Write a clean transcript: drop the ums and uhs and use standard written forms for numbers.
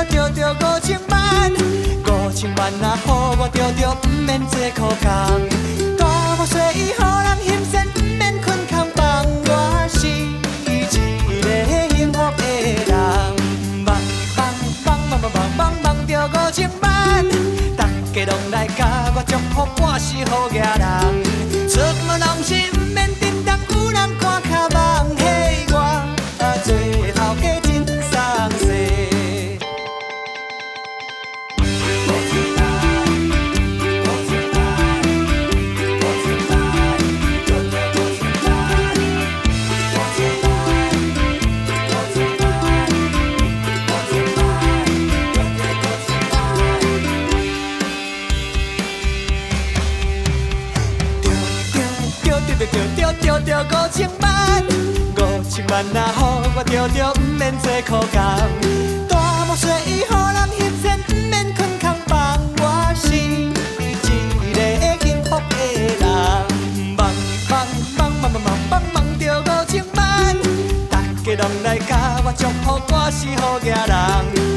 着着5000万，5000万啊，好我着着不免做苦工，大雨细雨，予人欣羡，不免困空房，我是一个幸福的人。忙着5000万，大家拢来甲我祝福，我是好野人，出门拢是不免叮当，有人看脚望，嘿我做头家真爽势。着5000万啊，好我着着不免做苦工，大雨细雨，予人欣羡，不免困空房，我是一个幸福的人。忙着5000万，大家拢来甲我祝福，我是好野人。